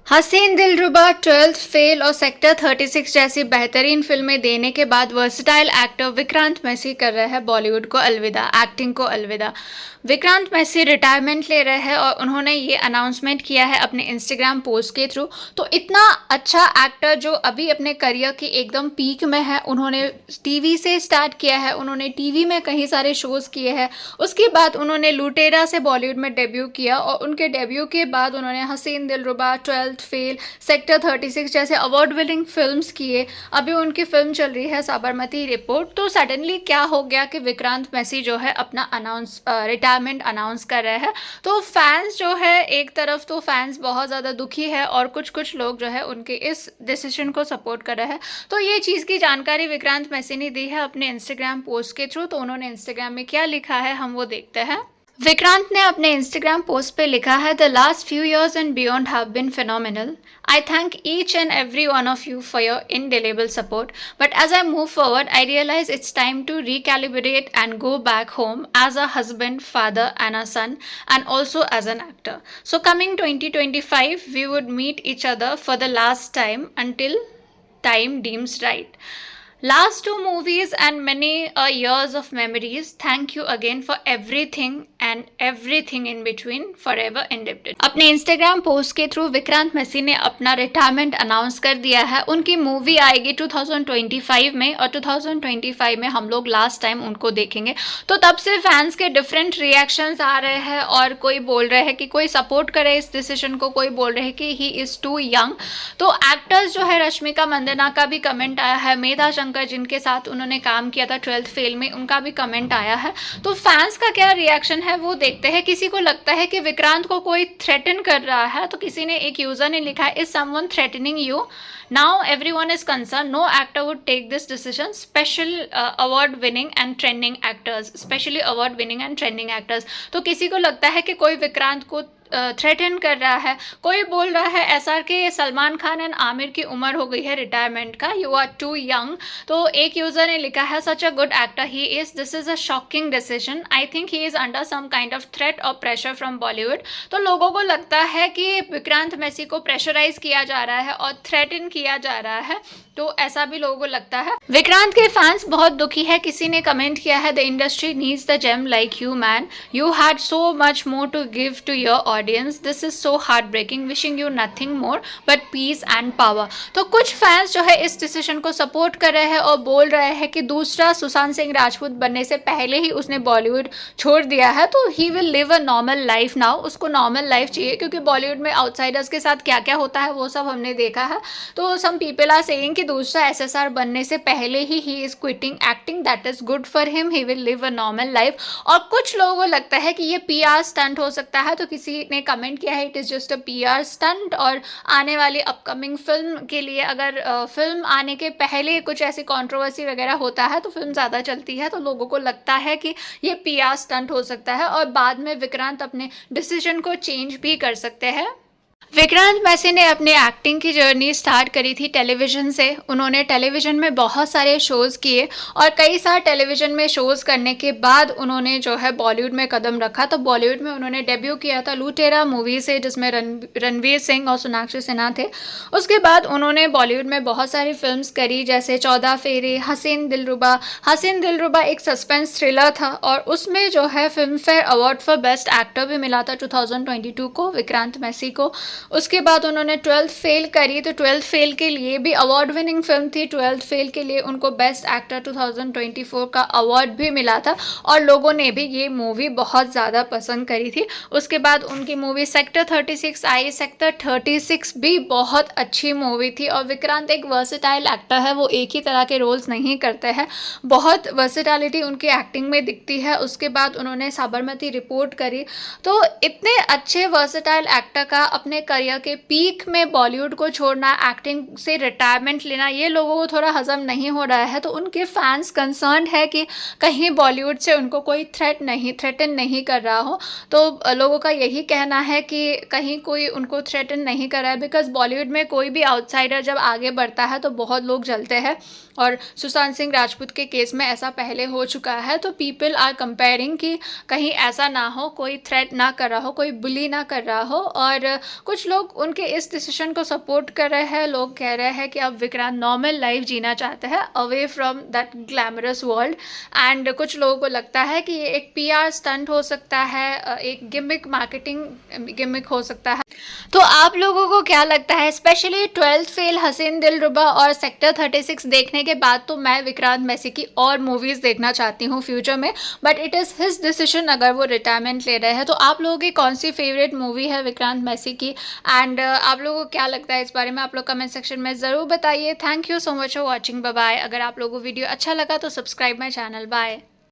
हसीन दिलरुबा, 12th fail और sector 36 जैसी बेहतरीन फिल्में देने के बाद वर्सटाइल एक्टर विक्रांत मैसी कर रहे हैं बॉलीवुड को अलविदा, एक्टिंग को अलविदा। विक्रांत मैसी रिटायरमेंट ले रहे हैं और उन्होंने ये अनाउंसमेंट किया है अपने इंस्टाग्राम पोस्ट के थ्रू। तो इतना अच्छा एक्टर जो अभी अपने करियर की एकदम पीक में है, उन्होंने टीवी से स्टार्ट किया है, उन्होंने टीवी में कई सारे शोज़ किए हैं। उसके बाद उन्होंने लुटेरा से बॉलीवुड में डेब्यू किया और उनके डेब्यू के बाद उन्होंने हसीन दिलरुबा, 12th फेल, सेक्टर 36 जैसे अवार्ड विनिंग फिल्म्स किए। अभी उनकी फिल्म चल रही है साबरमती रिपोर्ट। तो सडनली क्या हो गया कि विक्रांत मैसी जो है अपना रिटायरमेंट अनाउंस कर रहे हैं। तो फैंस जो है, एक तरफ तो फैंस बहुत ज़्यादा दुखी है और कुछ लोग जो है उनके इस डिसीजन को सपोर्ट कर रहे हैं। तो ये चीज़ की जानकारी विक्रांत मैसी ने दी है अपने इंस्टाग्राम पोस्ट के थ्रू। तो उन्होंने इंस्टाग्राम में क्या लिखा है हम वो देखते हैं। विक्रांत ने अपने इंस्टाग्राम पोस्ट पे लिखा है, the last few years and beyond have been phenomenal. I thank each and every one of you for your indelible support. But as I move forward, I realize it's time to recalibrate and go back home as a husband, father, and a son, and also as an actor. So coming 2025, we would meet each other for the last time until time deems right. Last two movies and many years of memories. Thank you again for everything and everything in between. Forever indebted. अपने Instagram post के through Vikrant Massey ने अपना retirement announce कर दिया है। उनकी movie आएगी 2025 में और 2025 में हम लोग लास्ट टाइम उनको देखेंगे। तो तब से फैंस के डिफरेंट रिएक्शंस आ रहे हैं और कोई बोल रहे हैं कि कोई सपोर्ट करे इस डिसीजन को, कोई बोल रहे हैं कि ही इज़ टू यंग। तो एक्टर्स जो है, रश्मिका मंदाना का भी कमेंट आया है, मेधा शंकर जिनके साथ उन्होंने काम किया था 12th फेल में, उनका भी कमेंट आया है। तो फैंस का क्या रिएक्शन है वो देखते हैं। किसी को लगता है कि विक्रांत को कोई थ्रेटन कर रहा है। तो किसी ने, एक यूजर ने लिखा है, is someone threatening you? Now everyone is concern, no actor would take this decision, special award winning and trending actors, specially award winning and trending actors. तो किसी को लगता है कि कोई विक्रांत को थ्रेटन कर रहा है। कोई बोल रहा है एसआर के सलमान खान एंड आमिर की उम्र हो गई है रिटायरमेंट का, यू आर टू यंग। तो एक यूजर ने लिखा है, such a good actor he is, this is a shocking decision, I think he is under some kind of threat और प्रेशर फ्रॉम बॉलीवुड। तो लोगों को लगता है कि विक्रांत मैसी को प्रेशराइज किया जा रहा है और थ्रेटन किया जा रहा है। तो ऐसा भी लोगों को लगता है। विक्रांत के फैंस बहुत दुखी है। किसी ने कमेंट किया है, the industry needs the gem like you man, you had so much more to give to your audience, this is so heartbreaking, wishing you nothing more but peace and power. तो कुछ fans जो है इस decision को support कर रहे हैं और बोल रहे हैं कि दूसरा सुशांत सिंह राजपूत बनने से पहले ही उसने बॉलीवुड छोड़ दिया है, तो he will live a normal life now. उसको नॉर्मल लाइफ चाहिए क्योंकि बॉलीवुड में आउटसाइडर्स के साथ क्या क्या होता है वो सब हमने देखा है। तो सम पीपल आर सेइंग कि दूसरा एसएसआर बनने से पहले he is quitting acting, that is good for him, he will live a normal life. और कुछ लोगों को लगता है कि ये पीआर स्टंट हो सकता है। तो किसी ने कमेंट किया है, it is just a PR stunt, और आने वाली अपकमिंग फिल्म के लिए अगर फिल्म आने के पहले कुछ ऐसी कंट्रोवर्सी वगैरह होता है तो फिल्म ज़्यादा चलती है, तो लोगों को लगता है कि ये पीआर स्टंट हो सकता है और बाद में विक्रांत अपने डिसीजन को चेंज भी कर सकते हैं। विक्रांत मैसी ने अपनी एक्टिंग की जर्नी स्टार्ट करी थी टेलीविज़न से। उन्होंने टेलीविज़न में बहुत सारे शोज़ किए और कई सारे टेलीविज़न में शोज़ करने के बाद उन्होंने जो है बॉलीवुड में कदम रखा। तो बॉलीवुड में उन्होंने डेब्यू किया था लुटेरा मूवी से, जिसमें रणवीर सिंह और सोनाक्षी सिन्हा थे। उसके बाद उन्होंने बॉलीवुड में बहुत सारी फिल्म्स करी, जैसे 14 फेरे, हसीन दिलरुबा। हसीन दिलरुबा एक सस्पेंस थ्रिलर था और उसमें जो है film fair award for best actor भी मिला था 2022 को विक्रांत मैसी को। उसके बाद उन्होंने 12th फेल करी, तो 12th फेल के लिए भी अवार्ड विनिंग फिल्म थी। 12th फेल के लिए उनको बेस्ट एक्टर 2024 का अवार्ड भी मिला था और लोगों ने भी ये मूवी बहुत ज़्यादा पसंद करी थी। उसके बाद उनकी मूवी सेक्टर 36 आई। सेक्टर 36 भी बहुत अच्छी मूवी थी और विक्रांत एक वर्सेटाइल एक्टर है, वो एक ही तरह के रोल्स नहीं करते हैं, बहुत वर्सेटालिटी उनकी एक्टिंग में दिखती है। उसके बाद उन्होंने साबरमती रिपोर्ट करी। तो इतने अच्छे वर्सेटाइल एक्टर का अपने करियर के पीक में बॉलीवुड को छोड़ना, एक्टिंग से रिटायरमेंट लेना, ये लोगों को थोड़ा हजम नहीं हो रहा है। तो उनके फैंस कंसर्न है कि कहीं बॉलीवुड से उनको कोई थ्रेटन नहीं कर रहा हो। तो लोगों का यही कहना है कि कहीं कोई उनको थ्रेटन नहीं कर रहा है, बिकॉज बॉलीवुड में कोई भी आउटसाइडर जब आगे बढ़ता है तो बहुत लोग जलते हैं और सुशांत सिंह राजपूत के केस में ऐसा पहले हो चुका है। तो पीपल आर कंपेयरिंग कि कहीं ऐसा ना हो, कोई थ्रेट ना कर रहा हो, कोई बुली ना कर रहा हो। और कुछ कुछ लोग उनके इस डिसीजन को सपोर्ट कर रहे हैं। लोग कह रहे हैं कि अब विक्रांत नॉर्मल लाइफ जीना चाहते हैं, away from that glamorous world. And कुछ लोगों को लगता है कि ये एक पीआर स्टंट हो सकता है, एक गिमिक, मार्केटिंग गिमिक हो सकता है। तो आप लोगों को क्या लगता है? स्पेशली 12th फेल, हसीन दिलरुबा और सेक्टर 36 देखने के बाद तो मैं विक्रांत मैसी की और मूवीज़ देखना चाहती हूँ फ्यूचर में, but it is his decision अगर वो रिटायरमेंट ले रहे हैं। तो आप लोगों की कौन सी फेवरेट मूवी है विक्रांत मैसी की? एंड आप लोगों को क्या लगता है इस बारे में? आप लोग कमेंट सेक्शन में ज़रूर बताइए। Thank you so much for watching. Bye bye. अगर आप लोगों को वीडियो अच्छा लगा तो सब्सक्राइब माई चैनल। बाय।